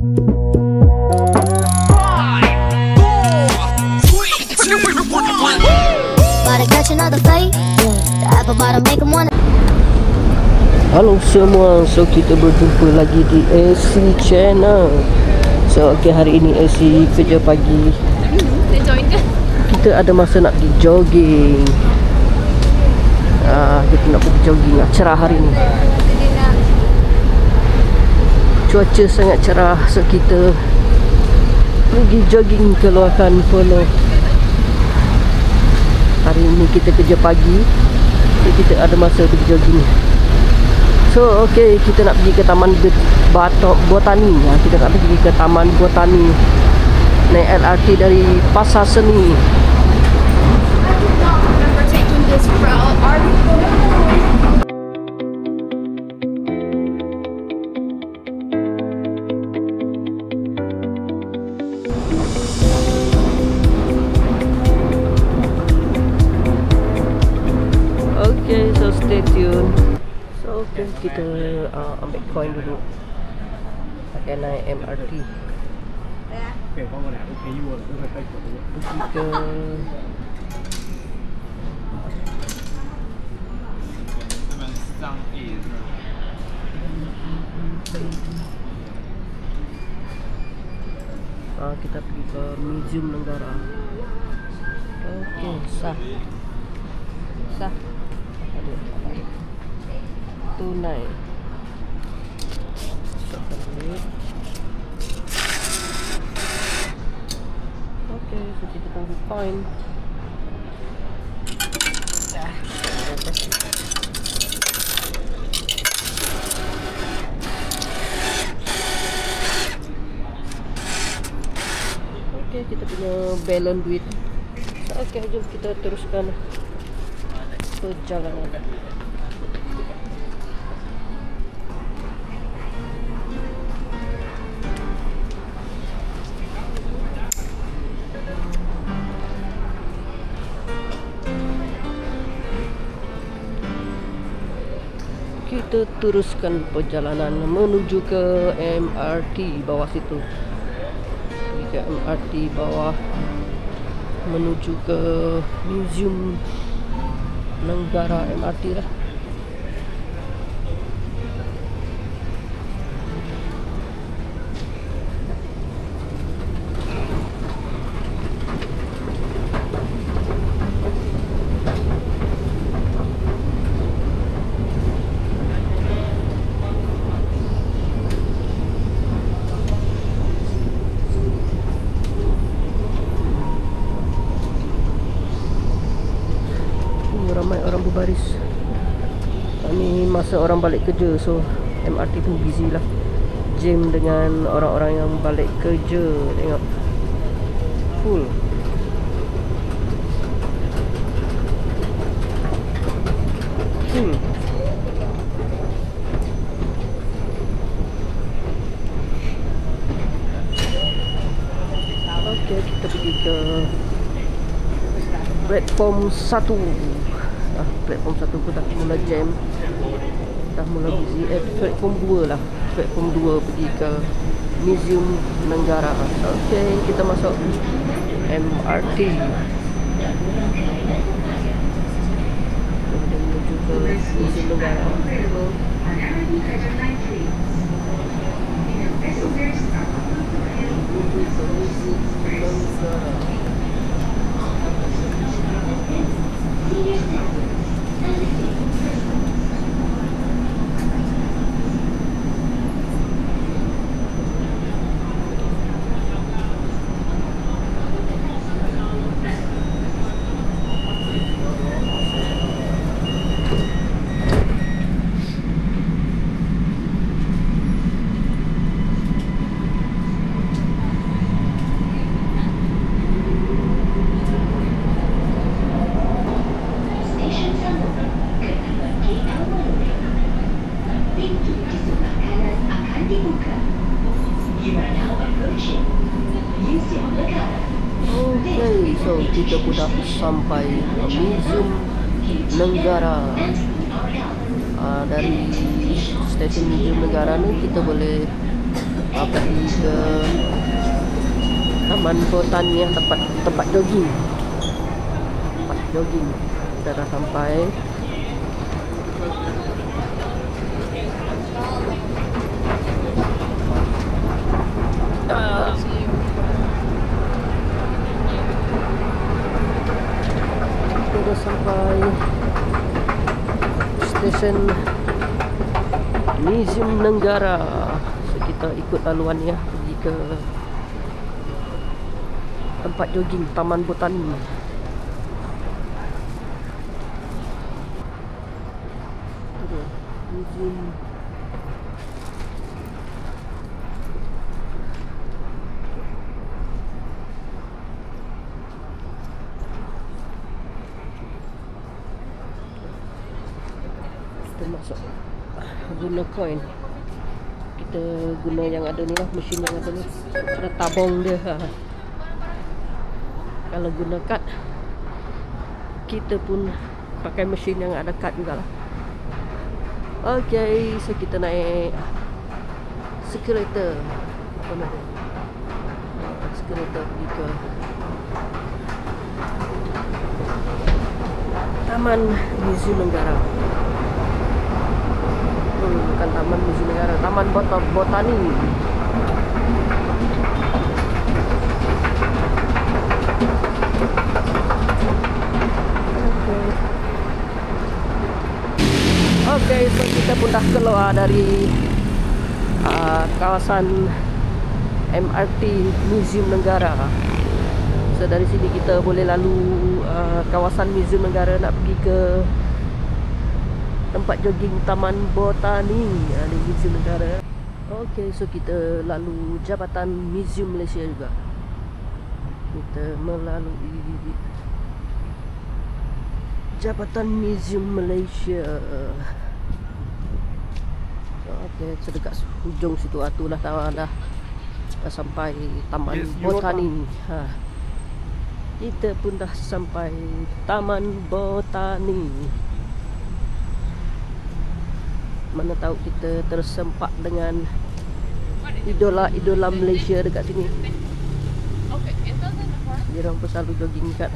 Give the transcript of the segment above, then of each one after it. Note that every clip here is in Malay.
Halo semua, so kita berjumpa lagi di AC Channel. So okay, hari ini AC kerja pagi. Kita ada masa nak pergi jogging. Kita nak pergi jogging lah. Cerah hari ni, cuaca sangat cerah, so kita pergi jogging keluarkan Perlo. Hari ini kita kerja pagi, so kita ada masa pergi jogging. So okay, kita nak pergi ke Taman Botani. Kita nak pergi ke Taman Botani naik LRT dari Pasar Seni. Okay, so stay tuned. Okay, kita ambil coin dulu pakai naik MRT. Pergi ke kita pergi ke Museum Negara. Okay, sah. Tunai. Okay, so kita tunggu coin. Okay, kita punya balon duit. Okay, jom kita teruskan perjalanan. Kita teruskan perjalanan menuju ke MRT bawah situ. Pergi ke MRT bawah menuju ke Museum Negara MRT lah. Ramai orang berbaris. Ini masa orang balik kerja, so MRT pun busy lah, jam dengan orang-orang yang balik kerja. Tengok, full. Okay, kita pergi ke platform 1. Platform 1 pun dah mula jam, dah mula busy. Platform 2 lah. Platform 2 pergi ke Museum Negara. Okay, kita masuk MRT. Kita menuju ke Museum Negara. Okay, so kita pun dah sampai Museum Negara. Dari stesen Museum Negara ni kita boleh pergi ke Taman Botani yang tempat jogging. Tempat jogging. Kita dah sampai. Kita sampai stesen Museum Negara. So, kita ikut laluan ya, pergi ke tempat jogging Taman Botani. Museum. Kita masuk, guna koin. Kita guna yang ada ni lah, mesin yang ada ni. Ada tabung dia. Kalau guna kad, kita pun pakai mesin yang ada kad jugalah. Okay, so kita naik kereta. Apa nama dia? Kereta pergi ke Taman Museum Negara. Bukan Taman Museum Negara, Taman Botani. Okay, so kita pun dah keluar dari kawasan MRT Museum Negara. So dari sini kita boleh lalu kawasan Museum Negara nak pergi ke tempat jogging Taman Botani di Museum Negara. Okay, so kita lalu Jabatan Museum Malaysia juga. Kita melalui Jabatan Museum Malaysia. Okay, sedekat hujung situ tu dah sampai Taman Botani. Kita pun dah sampai Taman Botani. Mana tahu kita tersempak dengan idola-idola Malaysia dekat sini. Dia orang pun selalu jogging kat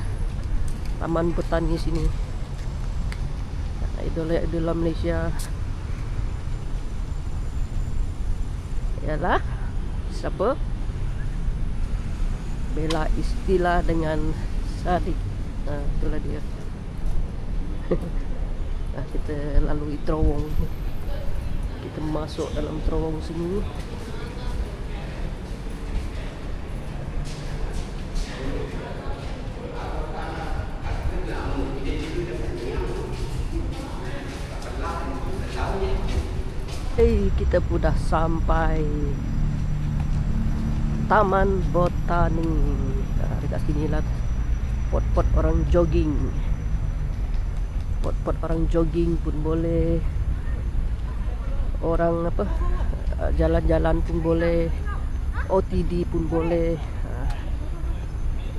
Taman Botani sini. Idola-idola Malaysia ialah siapa? Bella Istilah dengan Sadiq. Itulah dia. Kita lalui terowong. Kita masuk dalam terowong sini. Kita pun dah sampai Taman Botani. Dekat sini lah pot-pot orang jogging. Pot-pot orang jogging pun boleh. Orang apa, jalan-jalan pun boleh. OTD pun boleh.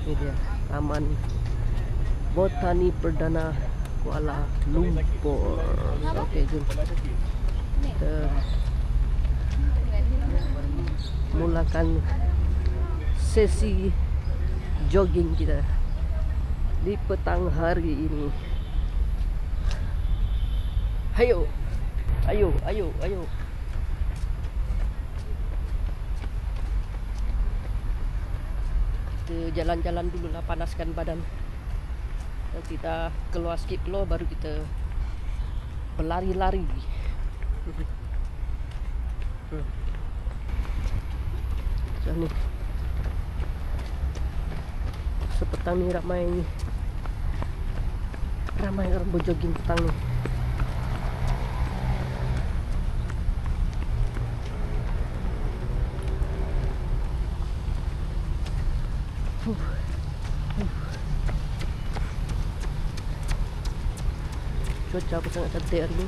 Ini dia Taman Botani Perdana Kuala Lumpur. Okey, jom kita mulakan sesi jogging kita di petang hari ini. Ayo, ayo, ayo, ayo. Kita jalan-jalan dulu lah, panaskan badan. Nanti kita keluar sikit dulu, baru kita berlari-lari. So ni sepetang ni ramai orang berjogging petang ni. Cuaca pun sangat cantik hari ni.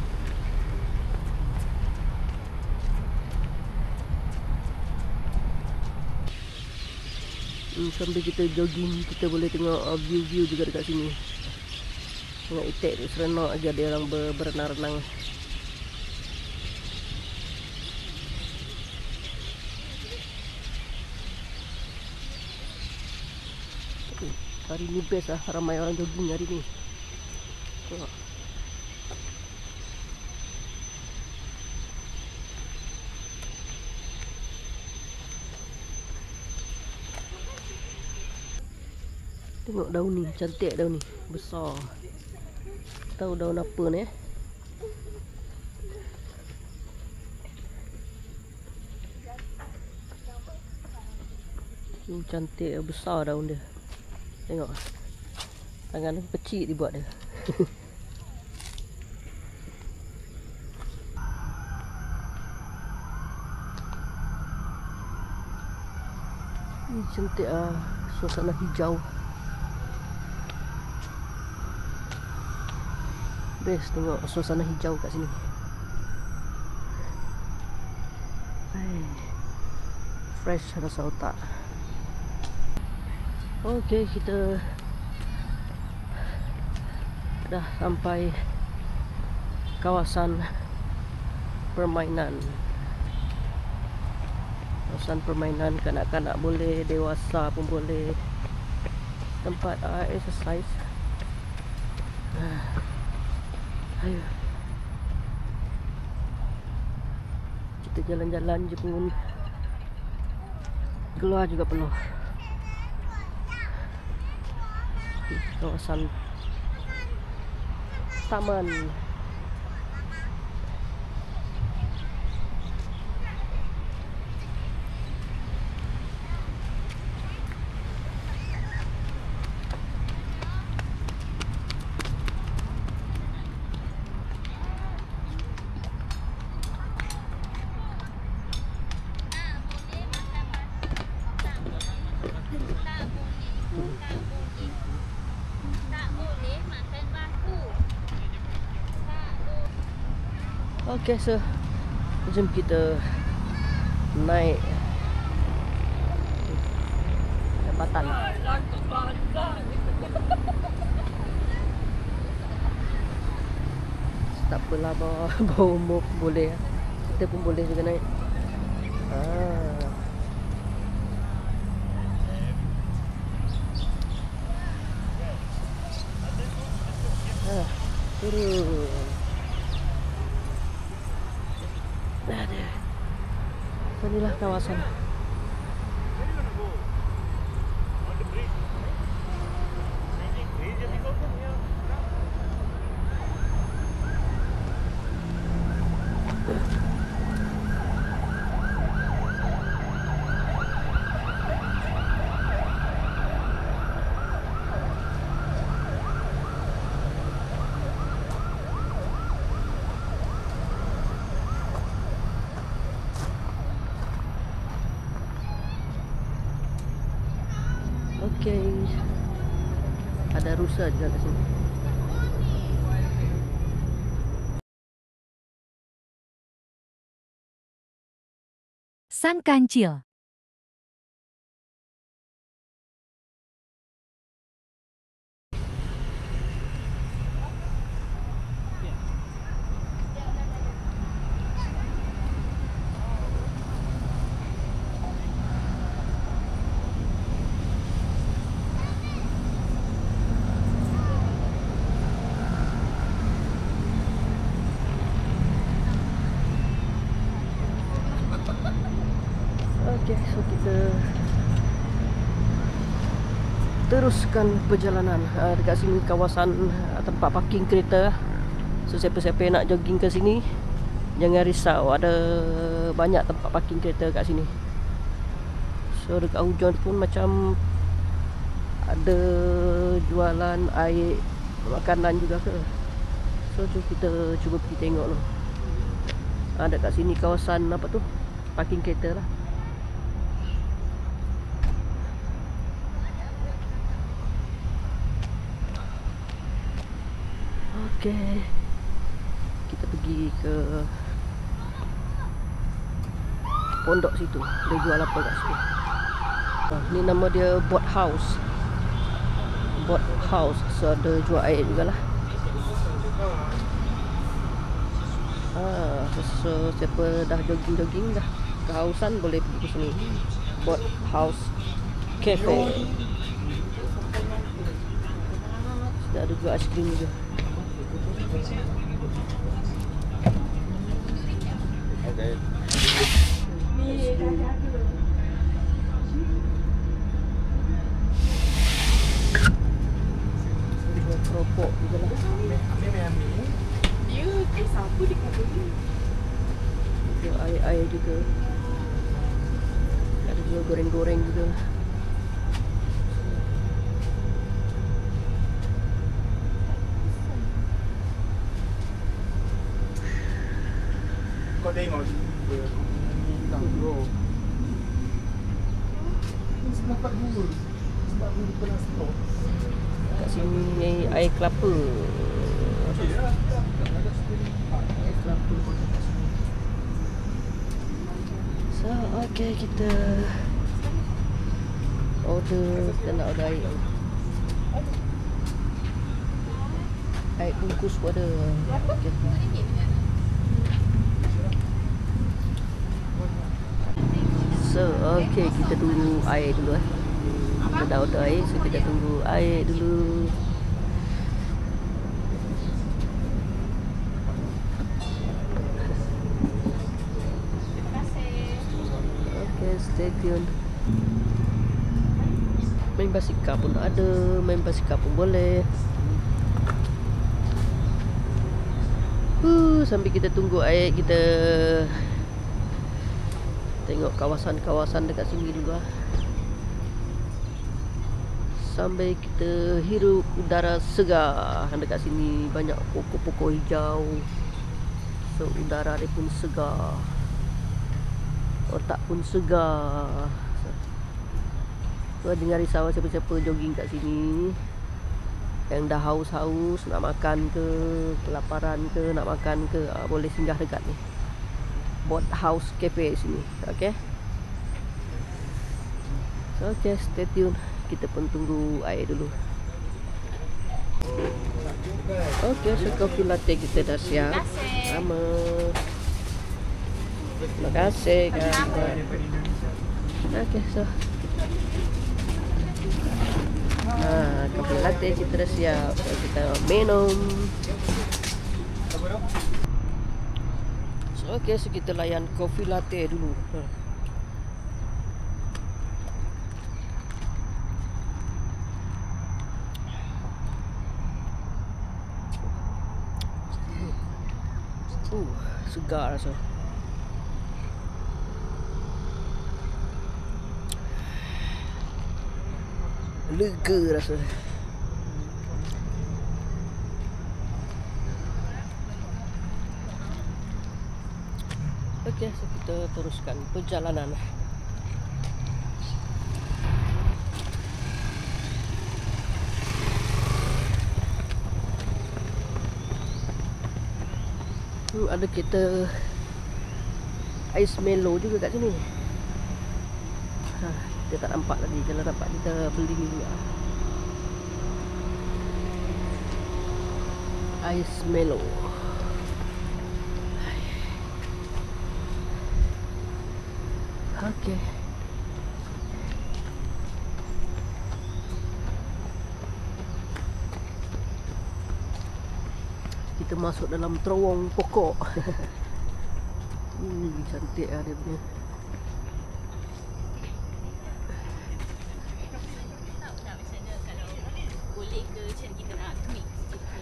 Sambil kita jogging, kita boleh tengok view-view juga dekat sini. Tengok itik tu serenok aja dia orang berenang-renang. Hari ni best lah, ramai orang jogging hari ni. Tengok. Tengok daun ni, cantik daun ni, besar. Tahu daun apa ni? Cantik, besar daun dia. Tengok. Tangan kecil dibuat dia. Ini cantik ah, suasana hijau. Best tengok suasana hijau kat sini. Fresh rasa otak. Okey, kita dah sampai kawasan permainan. Kawasan permainan kanak-kanak boleh, dewasa pun boleh. Tempat exercise. Ayo. Kita jalan-jalan je pun keluar juga penuh. Kawasan taman. Okey, so jom kita naik jambatan. Tak apalah, bawa umur boleh. Kita pun boleh juga naik. Turun. Ada. Inilah kawasan. Okey. Ada rusa juga kat sini. San Kancil. Okey, so kita teruskan perjalanan. Dekat sini kawasan tempat parking kereta. So siapa-siapa yang nak jogging ke sini, jangan risau, ada banyak tempat parking kereta kat sini. So dekat hujung pun macam ada jualan air, makanan juga ke. So jom kita cuba pergi tengok dulu. Dekat sini kawasan apa tu, parking kereta lah. Okey, kita pergi ke pondok situ. Dia jual apa kat situ? Ni nama dia Boat House. Boat House. So ada jual air jugalah. So siapa dah jogging-jogging, dah kehausan, boleh pergi ke sini. Boat House Cafe. Kita ada juga aiskrim juga. Okay. Keropok juga lah. Dia siapa dia kata ni? Ada air-air juga. Ada juga goreng-goreng juga. Kau tengok hilang bro. Ini dapat 2. Sebab ni pernah stok. Kat sini air kelapa. Air kelapa. So, okay, kita nak order air. Air bungkus pun ada. Okay. So, okay, kita tunggu air dulu Kita dah order air, so kita tunggu air dulu. Okay, stay tune. Main basikal pun ada, main basikal pun boleh. Sambil kita tunggu air, kita tengok kawasan-kawasan dekat sini dulu lah. Sambil kita hirup udara segar. Dekat sini banyak pokok-pokok hijau, so udara dia pun segar, otak pun segar. So jangan risau siapa-siapa jogging kat sini yang dah haus-haus, nak makan ke, kelaparan ke, nak makan ke, boleh singgah dekat ni Boat House Cafe sini. Okay. So, okay, stay tune. Kita pun tunggu air dulu. Okay, so kopi latte kita dah siap. Sama. Terima kasih kan. Okay, so kopi latte kita dah siap. So, kita minum. Okay, so kita layan kopi latte dulu. Segar rasa. Lega rasa. Okey, so kita teruskan perjalanan. Ada kereta ais Melo juga kat sini. Kita tak nampak tadi. Kalau nampak kita beli juga. Ais Melo. Okay. Kita masuk dalam terowong pokok. Cantik lah dia punya. Boleh ke macam kita nak tweak sikit ke?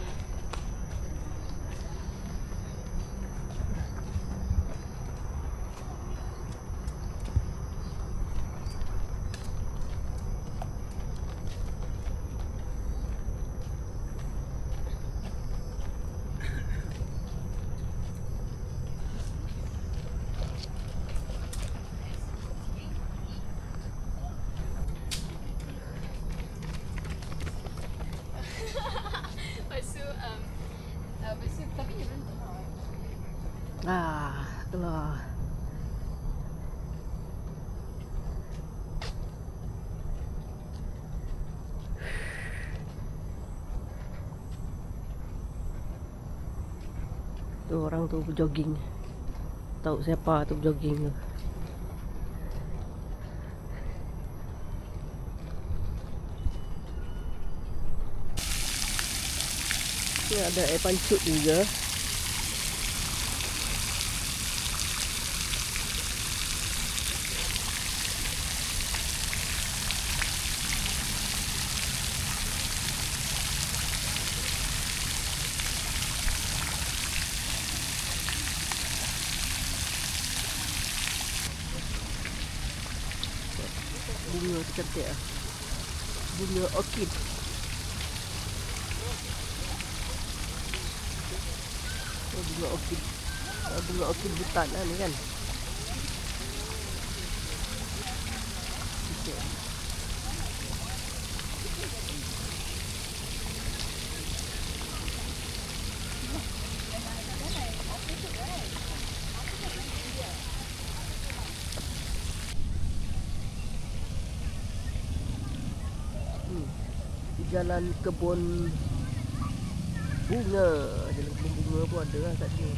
Tapi dia berhenti. Itulah. Tu orang tu berjogging. Tahu siapa tu berjogging tu. Ni ada air pancut juga. Bunga tu cantik lah. Bunga orchid. Oh, bunga orchid. Bunga orchid hutan lah ni kan. Okay. Jalan kebun bunga. Jalan kebun bunga pun ada lah kat sini.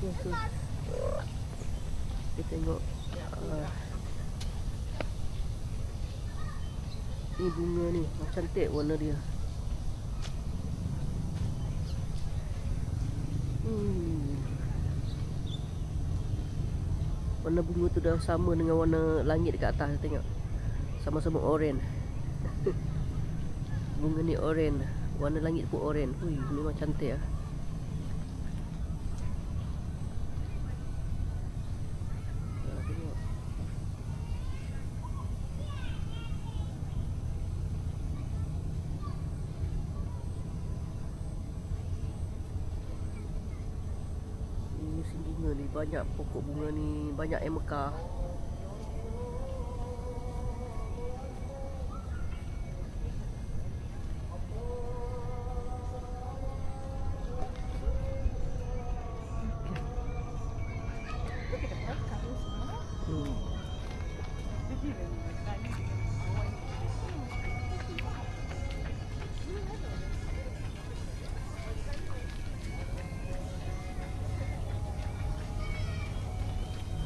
Okay. Kita tengok ni bunga ni. Cantik warna dia. Warna bunga tu dah sama dengan warna langit dekat atas. Tengok, sama-sama oranye. Bunga ni oranye, warna langit pun oranye. Ui, memang cantik lah. Tengok. Musim bunga ni banyak pokok bunga ni, banyak yang mekar.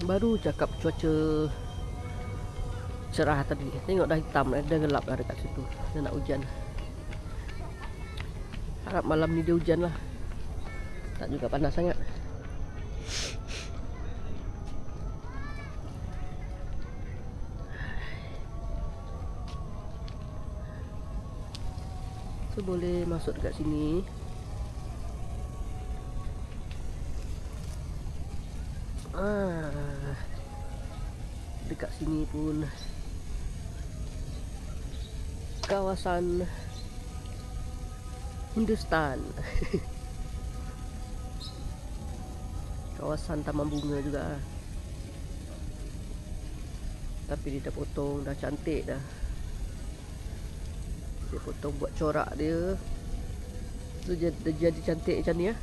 Baru cakap cuaca cerah tadi. Tengok dah hitam, dah gelap dah dekat situ. Dah nak hujan. Harap malam ni dia hujan lah. Tak juga panas sangat. So boleh masuk dekat sini. Dekat sini pun kawasan Hindustan. Kawasan taman bunga juga. Tapi dia dah potong, dah cantik dah. Dia potong buat corak dia. Dia jadi cantik macam ni ya.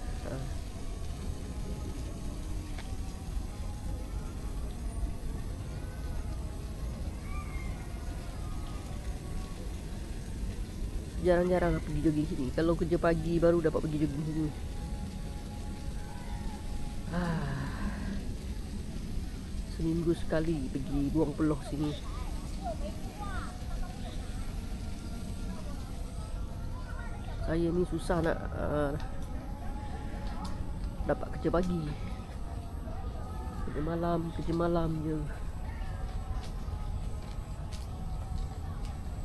Jarang-jarang pergi jogging sini. Kalau kerja pagi baru dapat pergi jogging sini. Seminggu sekali pergi buang peluh sini. Saya ni susah nak dapat kerja pagi. Kerja malam je.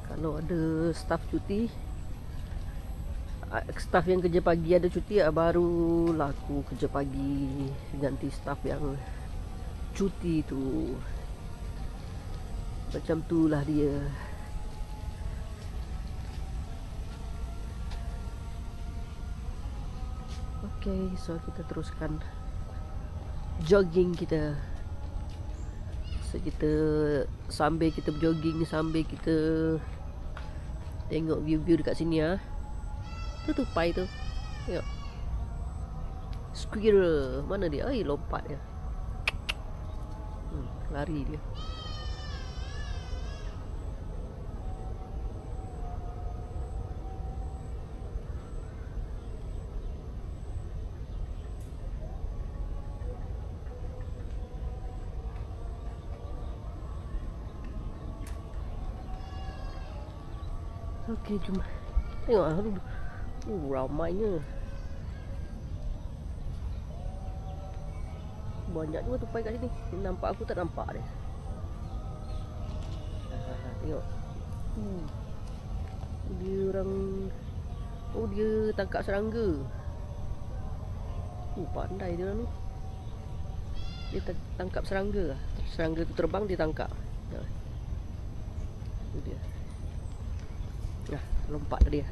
Kalau ada staf cuti, staf yang kerja pagi ada cuti, baru laku kerja pagi ganti staf yang cuti tu. Macam tu lah dia. Okay, so kita teruskan jogging kita. So kita sambil kita berjogging, sambil kita tengok view-view dekat sini ah. Tu tupai tu. Tengok. Squirrel. Mana dia? Ai, lompat dia. Lari dia. Okey, jom. Tengok lah dulu. Ramainya. Banyak juga tupai kat sini. Nampak aku tak nampak dia. Tengok. Dia orang. Oh, dia tangkap serangga. Pandai dia orang ni. Dia tangkap serangga. Serangga tu terbang, dia tangkap. Itu dia. Nah, lompat dia.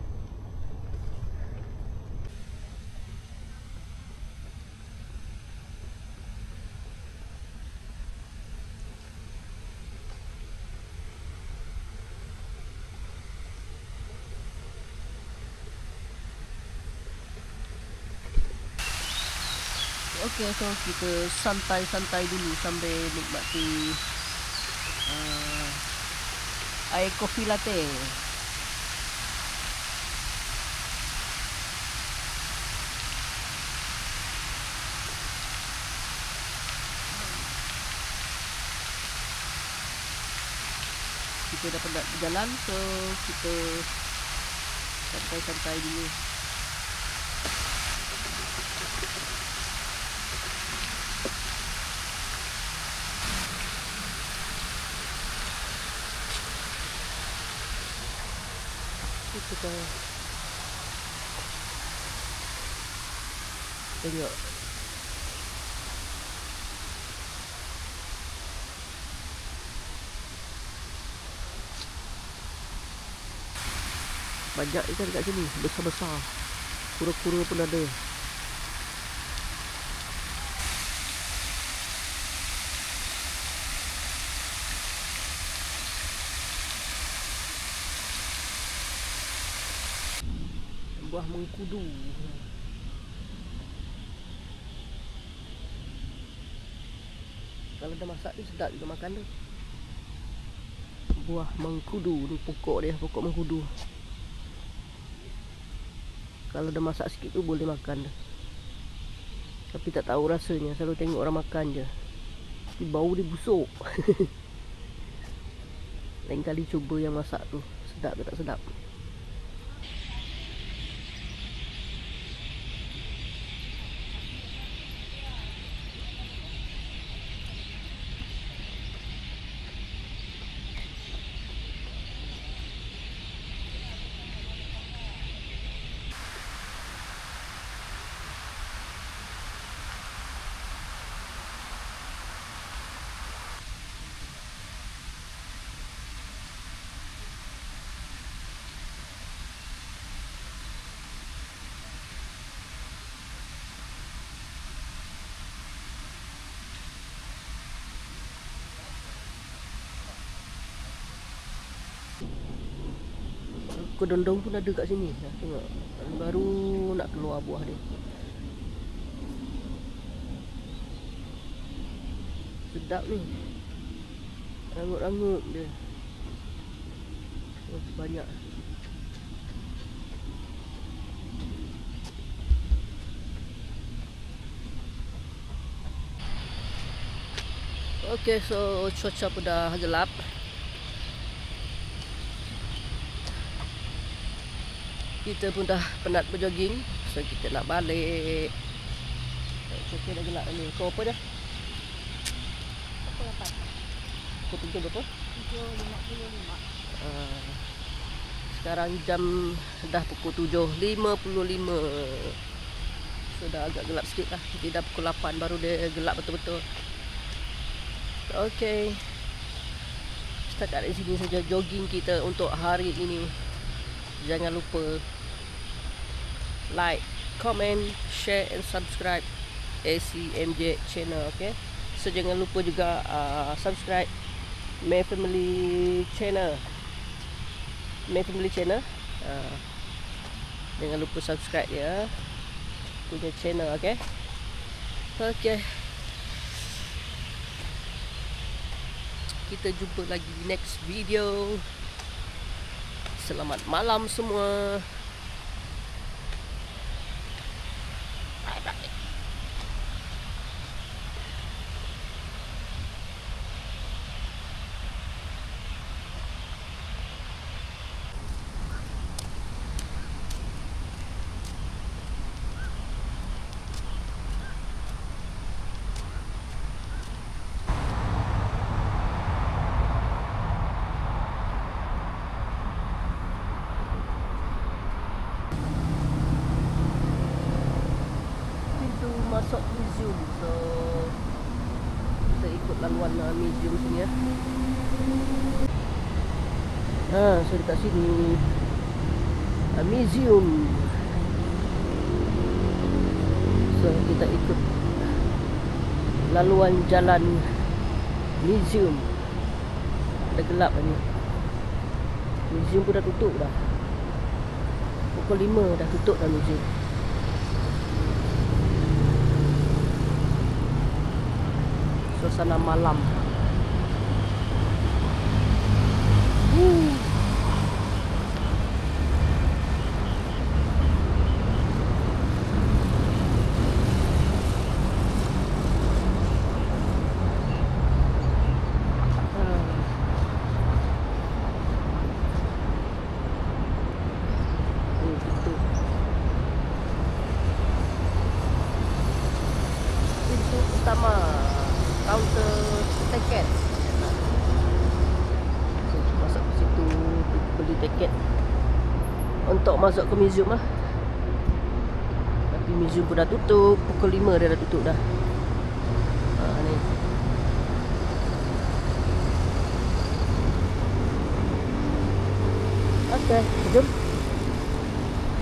Okey, so kita santai-santai dulu sambil nikmati air kopi latte. Kita dah penat berjalan, so kita santai-santai dulu. Kita tengok banyak ikan kat sini, besar-besar. Kura-kura pun ada. Buah mengkudu. Kalau dah masak ni sedap juga makan tu. Buah mengkudu ni pokok dia, pokok mengkudu. Kalau dah masak sikit tu boleh makan dah. Tapi tak tahu rasanya, selalu tengok orang makan je. Tapi bau dia busuk. Lain kali cuba yang masak tu, sedap ke tak sedap. Kedondong pun ada kat sini. Tengok, baru nak keluar buah dia. Sedap ni. Rangut-rangut dia. Oh, banyak. Okey, so cuaca pun dah gelap. Kita pun dah penat berjogging, so kita nak balik. Cuaca dah gelap ni. Kau apa dah? Pukul 8. Pukul 7 berapa? 7.55. Sekarang jam dah pukul 7.55. So dah agak gelap sikit lah. Jadi dah pukul 8 baru dia gelap betul-betul. Okey, setakat di sini saja jogging kita untuk hari ini. Jangan lupa like, comment, share and subscribe ACMJ channel. Okay, so jangan lupa juga subscribe My Family channel. My Family channel, jangan lupa subscribe ya, punya channel. Okay. Okay, kita jumpa lagi di next video. Selamat malam semua. ikut laluan museum sini ya. So dekat sini museum. So kita ikut laluan jalan museum. Dah gelap ni. Museum pun dah tutup dah. Pukul 5 dah tutup dah museum. Suasana malam. Pintu utama, kaunter tiket. Masuk ke situ beli tiket untuk masuk ke museum lah. Tapi museum pun dah tutup. Pukul 5 dia dah tutup dah. Ni. Okey, jom.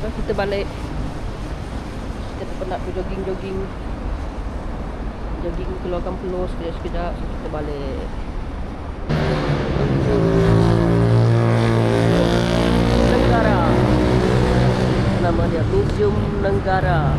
Kita balik. Kita penat tu jogging keluarkan peluh sekejap. So kita balik. Negara. Nama dia Museum Negara.